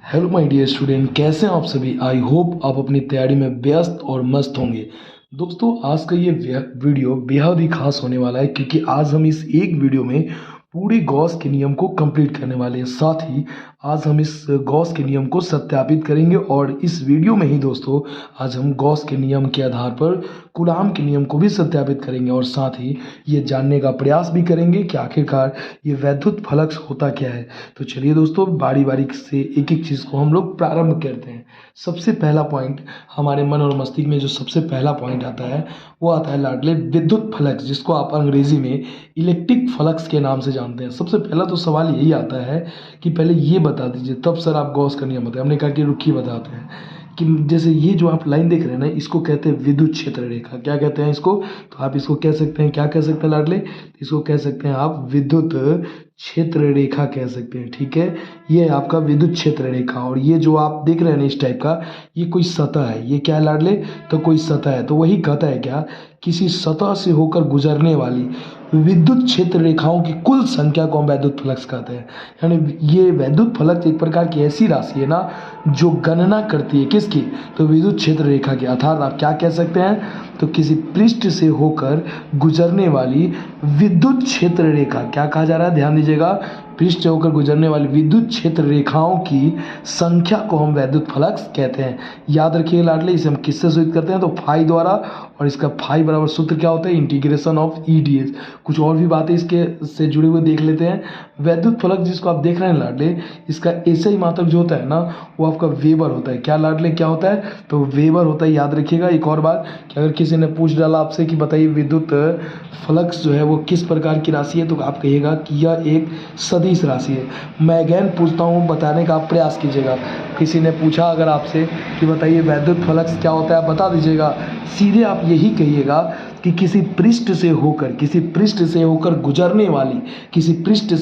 Hello my dear student, कैसे हैं आप सभी। आई होप आप अपनी तैयारी में व्यस्त और मस्त होंगे। दोस्तों, आज का ये वीडियो बेहद ही खास होने वाला है क्योंकि आज हम इस एक वीडियो में पूरे गॉस के नियम को कंप्लीट करने वाले हैं। साथ ही आज हम इस गॉस के नियम को सत्यापित करेंगे और इस वीडियो में ही दोस्तों आज हम गॉस के नियम के आधार पर कूलाम के नियम को भी सत्यापित करेंगे और साथ ही ये जानने का प्रयास भी करेंगे कि आखिरकार ये वैद्युत फ्लक्स होता क्या है। तो चलिए दोस्तों, बारी बारी से एक एक चीज़ को हम लोग प्रारंभ करते हैं। सबसे पहला पॉइंट हमारे मन और मस्तिष्क में जो सबसे पहला पॉइंट आता है वो आता है लाडले विद्युत फ्लक्स, जिसको आप अंग्रेजी में इलेक्ट्रिक फ्लक्स के नाम से जानते हैं। सबसे पहला तो सवाल यही आता है कि पहले ये बता दीजिए, तब सर आप गॉस का नियम बताएं। हमने कहा कि रुकिए बताते हैं कि जैसे ये जो आप लाइन देख रहे हैं ना, इसको कहते हैं विद्युत क्षेत्र रेखा। क्या कहते हैं इसको? तो आप इसको कह सकते हैं, क्या कह सकते हैं लाडले? इसको कह सकते हैं आप विद्युत क्षेत्र रेखा कह सकते हैं। ठीक है, ये है आपका विद्युत क्षेत्र रेखा। और ये जो आप देख रहे हैं ना इस टाइप का, ये कोई सतह है। ये क्या है लाडले? तो कोई सतह है। तो वही कहता है क्या, किसी सतह से होकर गुजरने वाली विद्युत क्षेत्र रेखाओं की कुल संख्या को हम वैद्युत फ्लक्स कहते हैं। यानी ये वैद्युत फ्लक्स एक प्रकार की ऐसी राशि है ना जो गणना करती है किसकी? तो विद्युत क्षेत्र रेखा की। अर्थात आप क्या कह सकते हैं, तो किसी पृष्ठ से होकर गुजरने वाली विद्युत क्षेत्र रेखा, क्या कहा जा रहा है ध्यान दीजिएगा, पृष्ठ से होकर गुजरने वाली विद्युत क्षेत्र रेखाओं की संख्या को हम वैद्युत फ्लक्स कहते हैं। याद रखिए लाडले, इसे हम किससे सूचित करते हैं? तो फाई द्वारा। और इसका फाई बराबर सूत्र क्या होता है? Integration of EDS. कुछ और भी बातें इसके से जुड़े हुए देख लेते हैं। वैद्युत फ्लक्स जिसको आप देख रहे हैं लाडले, इसका एसआई मात्रक जो होता है ना वो आपका वेबर होता है। क्या लाडले, क्या होता है? तो वेबर होता है। याद रखिएगा एक और बात कि अगर किसी ने पूछ डाला आपसे कि बताइए विद्युत फ्लक्स जो है वो किस प्रकार की राशि है, तो आप कहिएगा कि यह एक सदिश राशि है। मैं अगेन पूछता हूँ, बताने का आप प्रयास कीजिएगा। किसी ने पूछा अगर आपसे कि बताइए वैद्युत फ्लक्स क्या होता है, आप बता दीजिएगा। सीधे आप यही कहिएगा कि किसी पृष्ठ से होकर गुजरने वाली, किसी पृष्ठ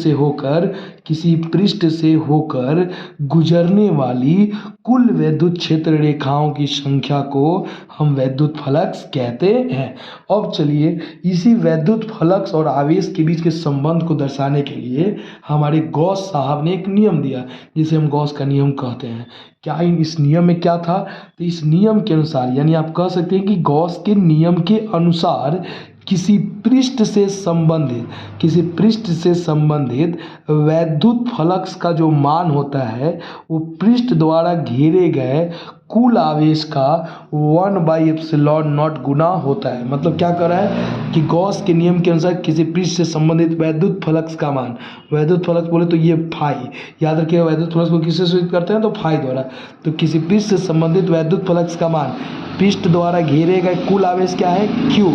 से होकर गुजरने वाली कुल वैद्युत क्षेत्र रेखाओं की संख्या को हम वैद्युत फ्लक्स कहते हैं। अब चलिए, इसी वैद्युत फ्लक्स और आवेश के बीच के संबंध को दर्शाने के लिए हमारे गॉस साहब ने एक नियम दिया जिसे हम गॉस का नियम कहते हैं। क्या इस नियम में क्या था? तो इस नियम के अनुसार, यानी आप कह सकते हैं कि गॉस के नियम के अनुसार किसी पृष्ठ से संबंधित वैद्युत फ्लक्स का जो मान होता है वो पृष्ठ द्वारा घेरे गए कुल आवेश का 1/ε0 गुना होता है। मतलब क्या कर रहा है कि गॉस के नियम के अनुसार किसी पृष्ठ से संबंधित वैद्युत फ्लक्स का मान, वैद्युत फ्लक्स बोले तो ये फाई, याद रखिएगा वैद्युत फ्लक्स को किससे सूचित करते हैं? तो फाई द्वारा। तो किसी पृष्ठ से संबंधित वैद्युत फ्लक्स का मान पृष्ठ द्वारा घेरे गए कुल आवेश क्या है? क्यू।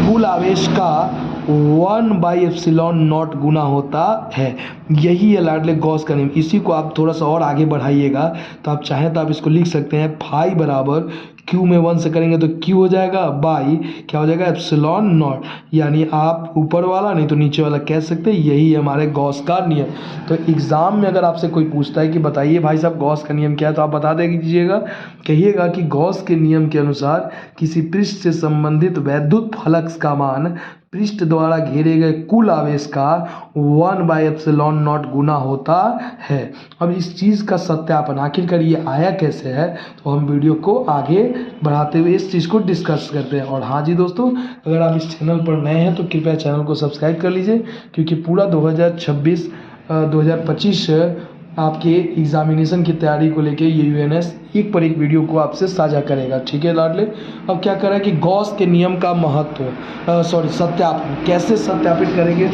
कुल आवेश का 1/ε0 गुना होता है। यही है लाडले गॉस का नियम। इसी को आप थोड़ा सा और आगे बढ़ाइएगा तो आप चाहें तो आप इसको लिख सकते हैं, फाई बराबर क्यू में 1 से करेंगे तो क्यू हो जाएगा, बाई क्या हो जाएगा? ε0। यानी आप ऊपर वाला नहीं तो नीचे वाला कह सकते हैं। यही है हमारे गॉस का नियम। तो एग्जाम में अगर आपसे कोई पूछता है कि बताइए भाई साहब गॉस का नियम क्या है, तो आप बता दीजिएगा, कहिएगा कि गॉस के नियम के अनुसार किसी पृष्ठ से संबंधित वैद्युत फ्लक्स का मान पृष्ठ द्वारा घेरे गए कुल आवेश का 1/ε0 गुना होता है। अब इस चीज़ का सत्यापन आखिरकार ये आया कैसे है, तो हम वीडियो को आगे बढ़ाते हुए इस चीज़ को डिस्कस करते हैं। और हाँ जी दोस्तों, अगर आप इस चैनल पर नए हैं तो कृपया चैनल को सब्सक्राइब कर लीजिए क्योंकि पूरा 2025 आपके एग्जामिनेशन की तैयारी को लेके ये यूएनएस एक पर एक वीडियो को आपसे साझा करेगा। ठीक है लाडले। अब क्या कर रहा है कि गॉस के नियम का महत्व, सत्यापन कैसे सत्यापित करेंगे?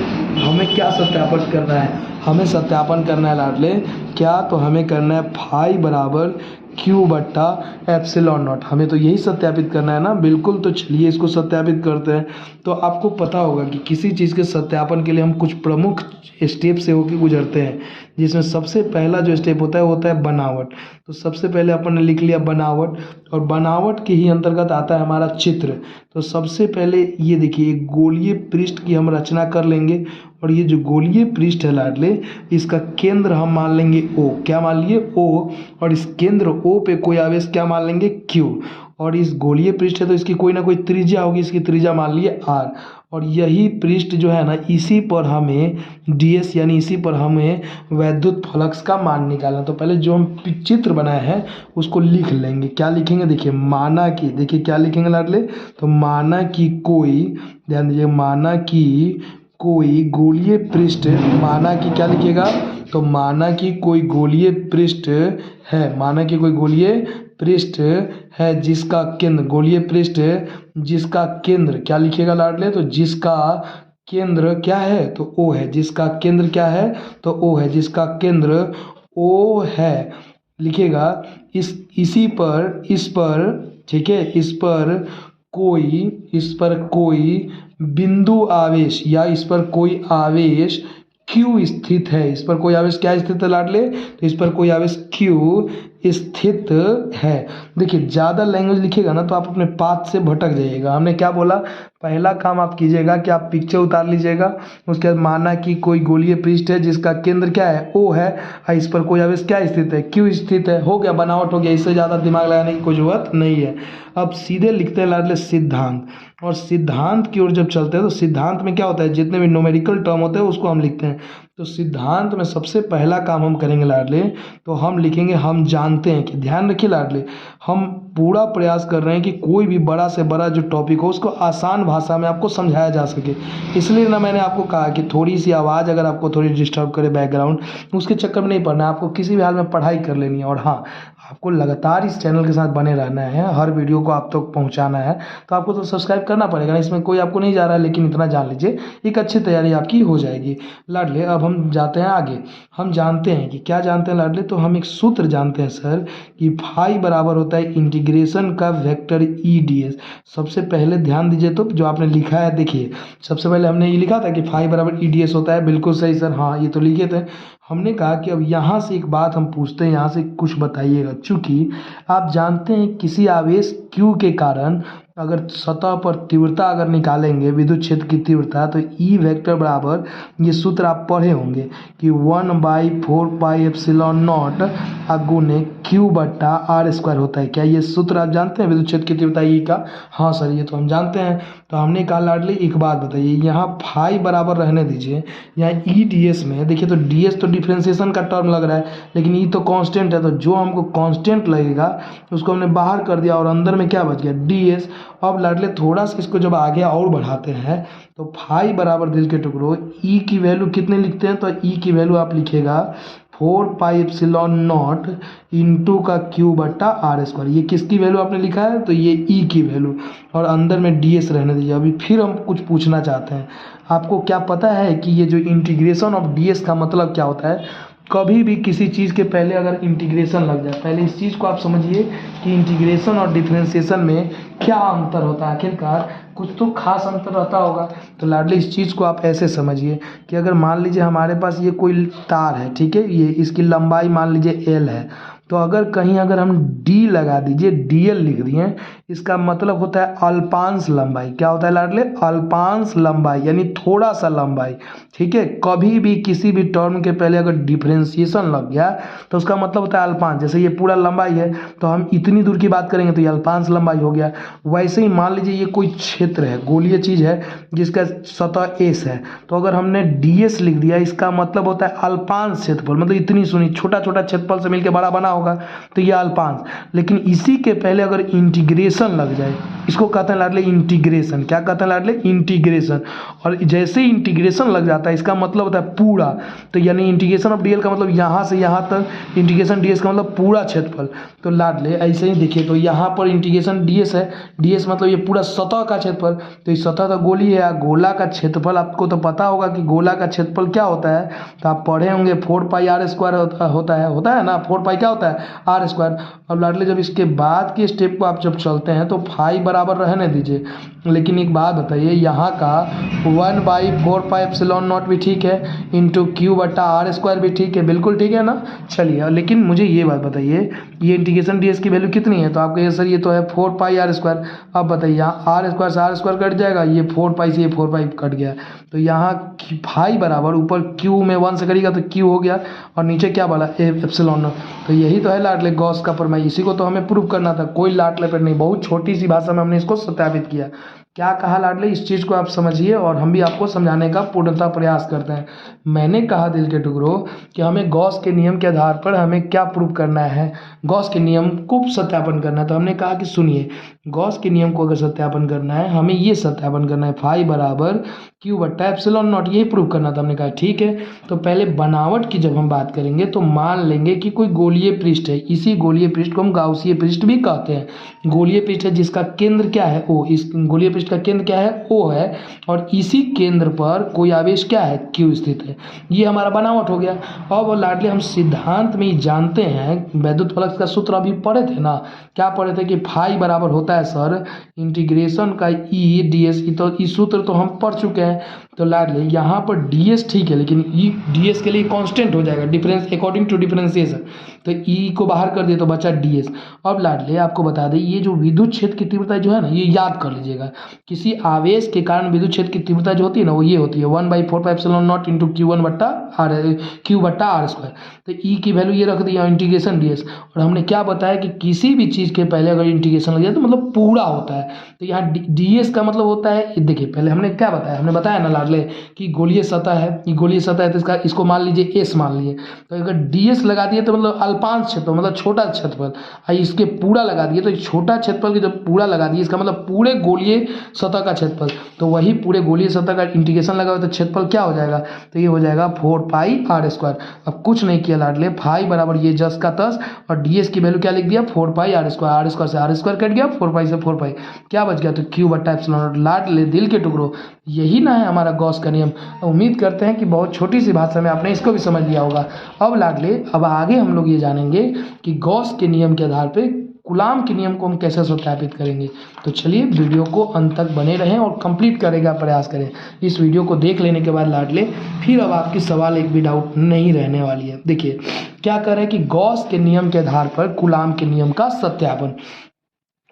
हमें क्या सत्यापन करना है? हमें सत्यापन करना है लाडले, क्या? तो हमें करना है फाई बराबर Q/ε0। हमें तो यही सत्यापित करना है ना। बिल्कुल, तो चलिए इसको सत्यापित करते हैं। तो आपको पता होगा कि किसी चीज़ के सत्यापन के लिए हम कुछ प्रमुख स्टेप से होकर गुजरते हैं, जिसमें सबसे पहला जो स्टेप होता है बनावट। तो सबसे पहले अपन ने लिख लिया बनावट, और बनावट के ही अंतर्गत आता है हमारा चित्र। तो सबसे पहले ये देखिए, एक गोलीय पृष्ठ की हम रचना कर लेंगे और ये जो गोलीय पृष्ठ है लाडले, इसका केंद्र हम मान लेंगे O। क्या मान लिए? O। और इस केंद्र O पे कोई आवेश क्या मान लेंगे? Q। और इस गोलीय पृष्ठ है तो इसकी कोई ना कोई त्रिज्या होगी, इसकी त्रिज्या मान लिए R। और यही पृष्ठ जो है ना, इसी पर हमें ds यानी इसी पर हमें वैद्युत फ्लक्स का मान निकालना। तो पहले जो हम चित्र बनाए हैं उसको लिख लेंगे। क्या लिखेंगे, देखिए माना कि, देखिए क्या लिखेंगे लाडले, तो माना कि कोई, ध्यान दीजिए, माना कि कोई गोलीय पृष्ठ, माना कि क्या लिखिएगा, तो माना कि कोई गोलीय पृष्ठ है, माना कि कोई गोलीय पृष्ठ है जिसका केंद्र, गोलीय पृष्ठ जिसका केंद्र क्या लिखिएगा लाडले, तो जिसका केंद्र क्या है, तो O है, जिसका केंद्र क्या है, तो O है, जिसका केंद्र O है लिखिएगा। इसी पर, इस पर, ठीक है, इस पर कोई बिंदु आवेश या इस पर कोई आवेश Q स्थित है। इस पर कोई आवेश क्या स्थित है लाडले, तो इस पर कोई आवेश Q स्थित है। देखिए ज़्यादा लैंग्वेज लिखिएगा ना तो आप अपने पाथ से भटक जाइएगा। हमने क्या बोला, पहला काम आप कीजिएगा कि आप पिक्चर उतार लीजिएगा, उसके बाद माना कि कोई गोलीय पृष्ठ है जिसका केंद्र क्या है, O है, और इस पर कोई आवेश क्या स्थित है, Q स्थित है। हो गया, बनावट हो गया, इससे ज़्यादा दिमाग लगाने की कोई जरूरत नहीं है। अब सीधे लिखते हैं लाडले सिद्धांत, और सिद्धांत की ओर जब चलते हैं तो सिद्धांत में क्या होता है, जितने भी न्यूमेरिकल टर्म होते हैं उसको हम लिखते हैं। तो सिद्धांत में सबसे पहला काम हम करेंगे लाडले, तो हम लिखेंगे हम जानते हैं कि, ध्यान रखिए लाडले, हम पूरा प्रयास कर रहे हैं कि कोई भी बड़ा से बड़ा जो टॉपिक हो उसको आसान भाषा में आपको समझाया जा सके। इसलिए ना मैंने आपको कहा कि थोड़ी सी आवाज़ अगर आपको थोड़ी डिस्टर्ब करे बैकग्राउंड, उसके चक्कर में नहीं पड़ना है, आपको किसी भी हाल में पढ़ाई कर लेनी है। और हाँ, आपको लगातार इस चैनल के साथ बने रहना है, हर वीडियो को आप तक पहुंचाना है, तो आपको तो सब्सक्राइब करना पड़ेगा ना, इसमें कोई आपको नहीं जा रहा है, लेकिन इतना जान लीजिए एक अच्छी तैयारी आपकी हो जाएगी लाडले। अब हम जाते हैं आगे। हम जानते हैं कि, क्या जानते हैं लाडले, तो हम एक सूत्र जानते हैं सर कि फाई बराबर होता है इंटीग्रेशन का वेक्टर EDS। सबसे पहले ध्यान दीजिए, तो जो आपने लिखा है देखिए, सबसे पहले हमने ये लिखा था कि फाई बराबर EDS होता है, बिल्कुल सही सर, हाँ ये तो लिखे थे। हमने कहा कि अब यहाँ से एक बात हम पूछते हैं, यहाँ से कुछ बताइएगा। चूँकि आप जानते हैं किसी आवेश Q के कारण अगर सतह पर तीव्रता अगर निकालेंगे, विद्युत क्षेत्र की तीव्रता, तो E वेक्टर बराबर, ये सूत्र आप पढ़े होंगे कि 1/4πε0 गुने Q/r² होता है। क्या ये सूत्र आप जानते हैं विद्युत क्षेत्र की तीव्रता E का? हाँ सर, ये तो हम जानते हैं। तो हमने कहा लाडली एक बात बताइए, यहाँ फाई बराबर रहने दीजिए, यहाँ EDS में देखिए, तो DS तो डिफ्रेंसिएशन का टर्म लग रहा है, लेकिन E तो कांस्टेंट है, तो जो हमको कांस्टेंट लगेगा उसको हमने बाहर कर दिया और अंदर में क्या बच गया, DS। अब लाडले थोड़ा सा इसको जब आगे और बढ़ाते हैं तो फाई बराबर, दिल के टुकड़ों, E की वैल्यू कितने लिखते हैं, तो E की वैल्यू आप लिखिएगा 4πε0 इंटू का Q/r²। ये किसकी वैल्यू आपने लिखा है, तो ये E की वैल्यू, और अंदर में DS रहने दीजिए। अभी फिर हम कुछ पूछना चाहते हैं, आपको क्या पता है कि ये जो इंटीग्रेशन ऑफ DS का मतलब क्या होता है? कभी भी किसी चीज़ के पहले अगर इंटीग्रेशन लग जाए, पहले इस चीज़ को आप समझिए कि इंटीग्रेशन और डिफरेंशिएशन में क्या अंतर होता है, आखिरकार कुछ तो खास अंतर रहता होगा। तो लाडली इस चीज़ को आप ऐसे समझिए कि अगर मान लीजिए हमारे पास ये कोई तार है, ठीक है, ये इसकी लंबाई मान लीजिए L है, तो अगर कहीं अगर हम D लगा दीजिए, DL लिख दिए, इसका मतलब होता है अल्पांश लंबाई। क्या होता है लाडले, अल्पांश लंबाई, यानी थोड़ा सा लंबाई, ठीक है। कभी भी किसी भी टर्म के पहले अगर डिफरेंशिएशन लग गया तो उसका मतलब होता है अल्पांश। जैसे ये पूरा लंबाई है तो हम इतनी दूर की बात करेंगे तो ये अल्पांश लंबाई हो गया। वैसे ही मान लीजिए ये कोई क्षेत्र है, गोलीय चीज़ है जिसका सतह S है, तो अगर हमने DS लिख दिया, इसका मतलब होता है अल्पांश क्षेत्रफल, मतलब इतनी सुनी छोटा छोटा क्षेत्रफल से मिलकर बड़ा बना होगा, तो ये अल्पांश। लेकिन इसी के पहले अगर इंटीग्रेशन लग जाए, इसको कहते हैं लाडले इंटीग्रेशन। क्या कहते हैं लाडले, इंटीग्रेशन। और जैसे ही इंटीग्रेशन लग जाता है इसका मतलब होता है पूरा, तो यानी इंटीग्रेशन ऑफ DL का मतलब यहाँ से यहाँ तक, इंटीग्रेशन DS का मतलब पूरा क्षेत्रफल। तो लाडले ऐसे ही देखिए, तो यहाँ पर इंटीग्रेशन DS है, DS मतलब ये पूरा सतह का क्षेत्रफल, तो इस सतह का गोली है, गोला का क्षेत्रफल आपको तो पता होगा कि गोला का क्षेत्रफल क्या होता है, तो आप पढ़े होंगे 4πr² होता है ना, 4π क्या होता है, r²। अब लाडले जब इसके बाद के स्टेप को आप जब चलते हैं तो फाई बराबर रहने दीजिए, लेकिन एक बात बताइए, यहाँ का 1/4πε0 भी ठीक है, इंटू Q/r² भी ठीक है, बिल्कुल ठीक है ना। चलिए, लेकिन मुझे ये बात बताइए, ये इंटीग्रेशन DS की वैल्यू कितनी है, तो आपको ये सर ये तो है 4πr²। अब बताइए यहाँ r² से r² कट जाएगा, ये 4π से ये 4π कट गया, तो यहाँ फाई बराबर ऊपर Q में 1 से करेगा तो Q हो गया, और नीचे क्या बोला, ε0। तो यही तो है लाडले गॉस का प्रमेय, इसी को तो हमें प्रूव करना था, कोई लाट लपेट नहीं, बहुत छोटी सी भाषा में हमने इसको सत्यापित किया। क्या कहा लाडले, इस चीज़ को आप समझिए और हम भी आपको समझाने का पूर्णतः प्रयास करते हैं। मैंने कहा दिल के टुकड़ों कि हमें गॉस के नियम के आधार पर हमें क्या प्रूव करना है, गॉस के नियम को सत्यापन करना है। तो हमने कहा कि सुनिए, गॉस के नियम को अगर सत्यापन करना है हमें ये सत्यापन करना है, फाई बराबर क्यू बट्टा एप्सिलॉन नॉट, यही प्रूव करना था। हमने कहा ठीक है। तो पहले बनावट की जब हम बात करेंगे तो मान लेंगे कि कोई गोलीय पृष्ठ है, इसी गोलीय पृष्ठ को हम गाउसीय पृष्ठ भी कहते हैं। गोलीय पृष्ठ है जिसका केंद्र क्या है, ओ, इस गोलीय पृष्ठ का केंद्र क्या है, ओ है, और इसी केंद्र पर कोई आवेश क्या है, क्यू स्थित है। ये हमारा बनावट हो गया। अब लाडले हम सिद्धांत में ही जानते हैं, वैद्युत फ्लक्स का सूत्र अभी पढ़े थे ना, क्या पढ़े थे कि फाई बराबर होता है सर इंटीग्रेशन का ई डी एस। तो इस सूत्र तो हम पढ़ चुके हैं। तो लाडले यहाँ पर डी एस ठीक है, लेकिन ई डी एस के लिए कांस्टेंट हो जाएगा, डिफरेंस अकॉर्डिंग टू डिफरेंशिएशन। तो ई को बाहर कर दिए तो बचा डी एस। अब लाडले आपको बता दें, ये जो विद्युत क्षेत्र की तीव्रता जो है ना, ये याद कर लीजिएगा। किसी आवेश के कारण विद्युत क्षेत्र की तीव्रता जो होती है ना, वो ये होती है 1/4πε0 इंटू Q1 बट्टा आर स्क्वायर। तो ई की वैल्यू ये रख दिया, इंटीग्रेशन डी एस। और हमने क्या बताया कि किसी भी चीज़ के पहले अगर इंटीग्रेशन लग जाए तो मतलब पूरा होता है। तो यहाँ डी एस का मतलब होता है, देखिए पहले हमने क्या बताया, हमने बताया ना लाडले कि गोलीय सतह है, ये गोलीय सतह है, तो इसका इसको मान लीजिए एस मान लीजिए। तो अगर डी एस लगा दिए तो मतलब अल्पांश क्षेत्र मतलब छोटा क्षेत्रफल, इसके पूरा लगा दिए तो छोटा क्षेत्रफल के जब पूरा लगा दिए इसका मतलब पूरे गोलीय सतह का क्षेत्रफल। तो वही पूरे गोलीय सतह का इंटीग्रेशन लगा हुआ तो क्षेत्रफल क्या हो जाएगा, तो ये हो जाएगा 4πr²। अब कुछ नहीं किया लाडले, फाई बराबर ये जस का तस, और डी एस की वैल्यू क्या लिख दिया 4πr²। आर स्क्वायर से आर स्क्वायर कट गया, 4π से 4π क्या बच गया, तो क्यू बट्टा एप्सिलॉन। लाडले दिल के टुकड़ों, यही ना है हमारा गॉस का नियम। उम्मीद करते हैं कि बहुत छोटी सी भाषा में आपने इसको भी समझ लिया होगा। अब लाडले, अब आगे हम लोग ये जानेंगे कि गॉस के नियम के आधार पे कूलाम के नियम को हम कैसे सत्यापित करेंगे। तो चलिए वीडियो को अंत तक बने रहें और कंप्लीट करने का प्रयास करें। इस वीडियो को देख लेने के बाद लाडले फिर अब आपकी सवाल एक भी डाउट नहीं रहने वाली है। देखिए क्या कर रहे हैं कि गॉस के नियम के आधार पर कूलाम के नियम का सत्यापन।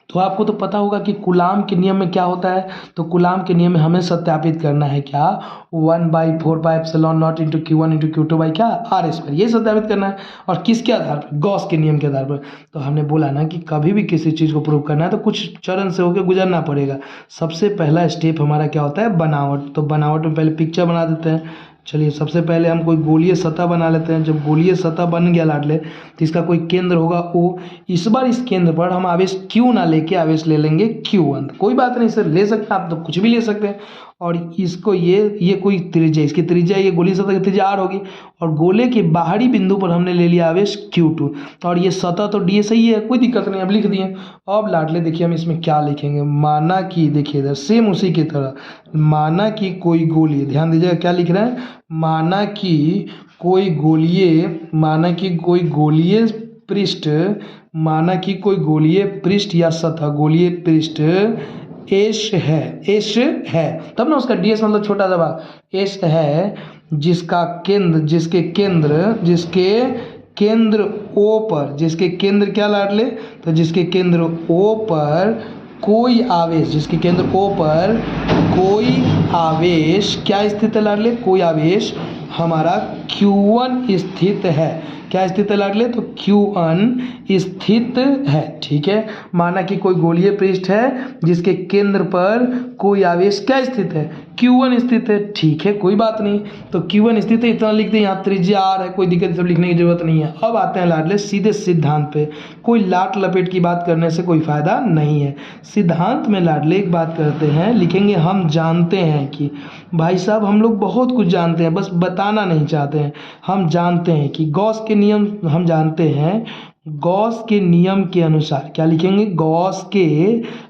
तो आपको तो पता होगा कि कूलाम के नियम में क्या होता है। तो कूलाम के नियम में हमें सत्यापित करना है क्या, 1/4πε0 into Q1 into Q2 by क्या आर स्क्वायर, ये सत्यापित करना है। और किसके आधार पर, गॉस के नियम के आधार पर। तो हमने बोला ना कि कभी भी किसी चीज़ को प्रूव करना है तो कुछ चरण से होकर गुजरना पड़ेगा। सबसे पहला स्टेप हमारा क्या होता है, बनावट। तो बनावट में पहले पिक्चर बना देते हैं। चलिए सबसे पहले हम कोई गोलीय सतह बना लेते हैं। जब गोलीय सतह बन गया लाडले तो इसका कोई केंद्र होगा O। इस बार इस केंद्र पर हम आवेश Q ना लेके आवेश ले लेंगे Q1। कोई बात नहीं सर, ले सकते हैं आप, तो कुछ भी ले सकते हैं। और इसको ये कोई त्रिज्या, इसकी त्रिज्या ये गोलीय सतह की त्रिज्या R होगी, और गोले के बाहरी बिंदु पर हमने ले लिया आवेश Q2। और ये सतह तो ds ही है, कोई दिक्कत नहीं, अब लिख दिए। अब लाडले देखिए हम इसमें क्या लिखेंगे, माना कि देखिए इधर सेम उसी की तरह, माना कि कोई गोलीय, ध्यान दीजिएगा क्या लिख रहे हैं, माना कि कोई गोलीय पृष्ठ, माना कि कोई गोलीय पृष्ठ या सतह, गोलीय पृष्ठ एस है, तब ना उसका ds मतलब छोटा सा भाग एस है, जिसके केंद्र O पर, जिसके केंद्र क्या लाडले, तो जिसके केंद्र O पर कोई आवेश, जिसके केंद्र O पर कोई आवेश क्या स्थित है लाडले, कोई आवेश हमारा Q1 स्थित है। क्या स्थित है लाडले, तो Q1 स्थित है। ठीक है, माना कि कोई गोलीय पृष्ठ है जिसके केंद्र पर कोई आवेश क्या स्थित है, Q1 स्थित है। ठीक है, कोई बात नहीं, तो Q1 स्थित है इतना लिख दें, यहाँ त्रिज्या R है, कोई दिक्कत सब लिखने की जरूरत नहीं है। अब आते हैं लाडले सीधे सिद्धांत पे। कोई लाट लपेट की बात करने से कोई फायदा नहीं है। सिद्धांत में लाडले एक बात करते हैं, लिखेंगे हम जानते हैं कि, भाई साहब हम लोग बहुत कुछ जानते हैं, बस बताना नहीं चाहते हैं। हम जानते हैं कि गॉस के नियम, हम जानते हैं गॉस के नियम के अनुसार, क्या लिखेंगे, गॉस के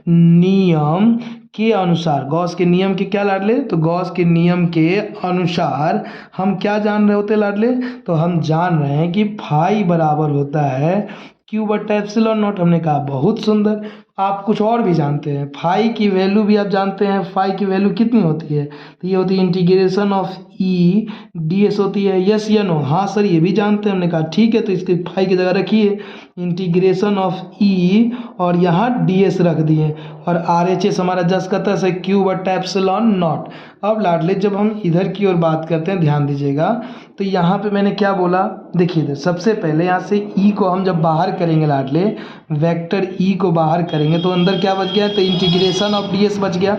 नियम के अनुसार, गॉस के नियम के क्या लाडले, तो गॉस के नियम के अनुसार हम क्या जान रहे होते लाडले, तो हम जान रहे हैं कि फाई बराबर होता है क्यू बट्टा एप्सिलॉन नॉट। हमने कहा बहुत सुंदर। आप कुछ और भी जानते हैं, फाई की वैल्यू भी आप जानते हैं, फाई की वैल्यू कितनी होती है, तो ये होती है integration of E D S होती है, यस या नो, हाँ सर ये भी जानते हैं। हमने कहा ठीक है, तो इसके फाई की जगह रखिए इंटीग्रेशन ऑफ ई और यहाँ डी एस रख दिए, और आर एच एस हमारा जस का तस है क्यू बट्टा एप्सिलॉन नॉट। अब लाडले जब हम इधर की ओर बात करते हैं, ध्यान दीजिएगा, तो यहाँ पे मैंने क्या बोला, देखिए इधर सबसे पहले यहाँ से ई को हम जब बाहर करेंगे लाडले, वेक्टर ई को बाहर करेंगे तो अंदर क्या बच गया, तो इंटीग्रेशन ऑफ डी एस बच गया।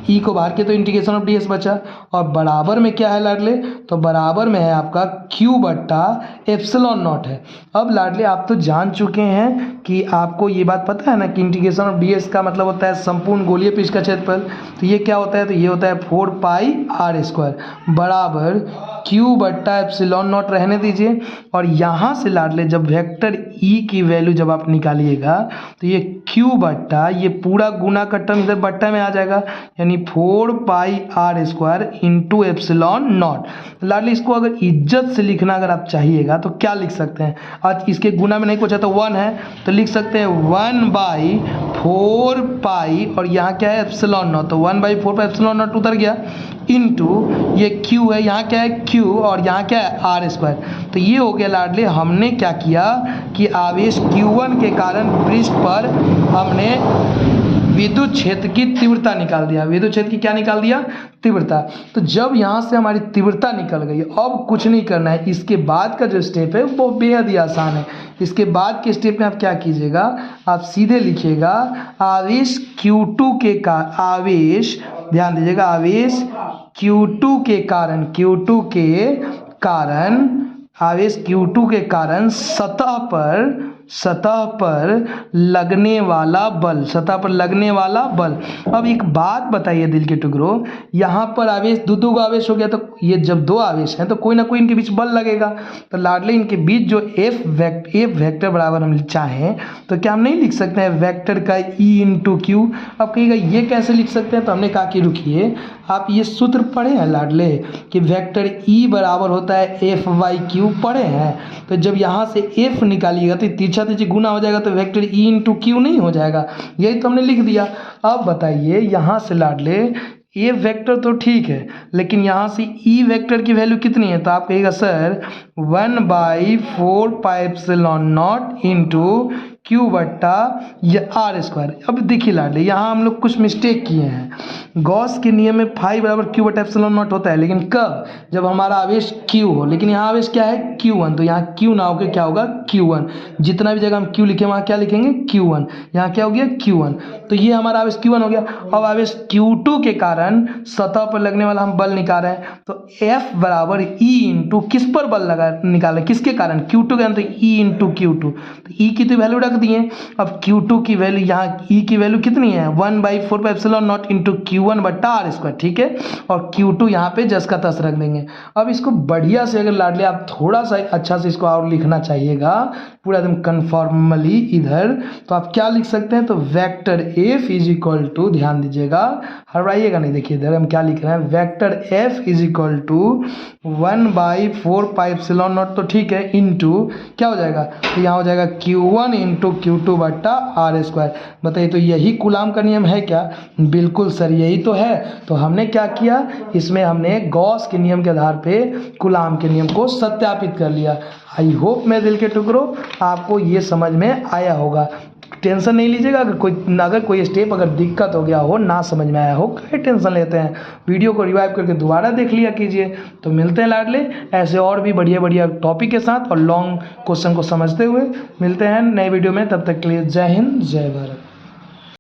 ई को बाहर किया तो इंटीग्रेशन ऑफ डी एस बचा, और बराबर में क्या है लाडले, तो बराबर में है आपका क्यू बट्टा एप्सिलॉन नॉट है। अब लाडले आप तो जान चुके हैं कि आपको ये बात पता है ना कि इंटीग्रेशन ऑफ डी एस का मतलब होता है संपूर्ण गोलीय पृष्ठ का क्षेत्रफल। तो ये क्या होता है, तो ये होता है 4 पाई आर स्क्वायर बराबर क्यू बट्टा एप्सिलॉन नॉट रहने दीजिए। और यहाँ से लाडले जब वेक्टर ई की वैल्यू जब आप निकालिएगा तो ये क्यू बट्टा ये पूरा गुना का टर्म इधर बट्टा में आ जाएगा, यानी 4 pi r square into epsilon naught. लाडले इसको अगर इज्जत से लिखना अगर आप चाहिएगा तो क्या लिख सकते हैं, आज इसके गुना में नहीं पूछा तो 1 है तो लिख सकते हैं 1/4 पाई और यहाँ क्या है एप्सिलॉन नॉट, तो 1/4 पाई एप्सिलॉन नॉट उतर गया इंटू ये क्यू है, यहाँ क्या है क्यू और यहाँ क्या है आर स्क्वायर। तो ये हो गया लाडले, हमने क्या किया कि आवेश Q1 के कारण पृष्ठ पर हमने विद्युत क्षेत्र की तीव्रता निकाल दिया। विद्युत क्षेत्र की क्या निकाल दिया, तीव्रता। तो जब यहाँ से हमारी तीव्रता निकल गई, अब कुछ नहीं करना है, इसके बाद का जो स्टेप है वो बेहद ही आसान है। इसके बाद के स्टेप में आप क्या कीजिएगा, आप सीधे लिखिएगा आवेश Q2 के आवेश, ध्यान दीजिएगा, आवेश Q2 के कारण, आवेश Q2 के कारण सतह पर लगने वाला बल, अब एक बात बताइए दिल के टुकड़ों, यहाँ पर आवेश दो आवेश हो गया, तो ये जब 2 आवेश हैं तो कोई ना कोई इनके बीच बल लगेगा। तो लाडले इनके बीच जो एफ वेक्टर बराबर हम चाहें तो क्या हम नहीं लिख सकते हैं वेक्टर का ई इंटू क्यू। अब कहिएगा ये कैसे लिख सकते हैं, तो हमने कहा कि रुकिए, आप ये सूत्र पढ़े हैं लाडले कि वेक्टर ई बराबर होता है एफ बाई क्यू, पढ़े हैं। तो जब यहाँ से एफ निकालिएगा तो तीछा तीछी गुना हो जाएगा, तो वेक्टर ई इंटू क्यू नहीं हो जाएगा, यही तो हमने लिख दिया। अब बताइए यहाँ से लाडले ए वेक्टर तो ठीक है, लेकिन यहाँ से ई वेक्टर की वैल्यू कितनी है, तो आप कहिएगा sir 1/4 pi epsilon not into Q बट्टा ये आर स्क्वायर। अब देखिए लाडले यहाँ हम लोग कुछ मिस्टेक किए हैं। गॉस के नियम में फाई बराबर क्यू बट्टा एप्सिलॉन नॉट होता है, लेकिन कब, जब हमारा आवेश क्यू हो, लेकिन यहाँ आवेश क्या है Q1, तो यहाँ क्यू ना होकर क्या होगा Q1, जितना भी जगह हम क्यू लिखे वहाँ क्या लिखेंगे Q1, यहाँ क्या हो गया Q1, तो ये हमारा आवेश Q1 हो गया। अब आवेश Q2 के कारण सतह पर लगने वाला हम बल निकाल रहे हैं, तो F बराबर E इंटू किस पर बल निकाल रहे हैं, किसके कारण, Q2 के कारण, तो E इंटू Q2, तो E की तो वैल्यू रख दिए। अब Q2 की वैल्यू, यहाँ E की वैल्यू कितनी है 1/4 pi epsilon not into Q1 बट्टा आर स्क्वायर, ठीक है, और Q2 यहाँ पे जस का तस रख देंगे। अब इसको बढ़िया से अगर लाडले आप थोड़ा सा अच्छा से इसको और लिखना चाहिएगा पूरा एकदम कन्फॉर्मली इधर, तो आप क्या लिख सकते हैं, तो vector F is equal to, ध्यान दीजिएगा हटाइएगा नहीं, देखिए इधर हम क्या लिख रहे हैं, vector F is equal to 1/4 pi epsilon naught, तो ठीक है, इंटू क्या हो जाएगा, तो यहाँ हो जाएगा Q1 इंटू Q2 बट्टा आर स्क्वायर। बताइए तो यही कूलाम का नियम है क्या, बिल्कुल सर यही तो है। तो हमने क्या किया, इसमें हमने गॉस के नियम के आधार पे कूलाम के नियम को सत्यापित कर लिया। आई होप मेरे दिल के टुकड़ों आपको ये समझ में आया होगा। टेंशन नहीं लीजिएगा, अगर कोई स्टेप अगर दिक्कत हो गया हो, ना समझ में आया हो, क्या टेंशन लेते हैं, वीडियो को रिवाइव करके दोबारा देख लिया कीजिए। तो मिलते हैं लाडले ऐसे और भी बढ़िया बढ़िया टॉपिक के साथ और लॉन्ग क्वेश्चन को समझते हुए मिलते हैं नए वीडियो में। तब तक के लिए जय हिंद जय भारत।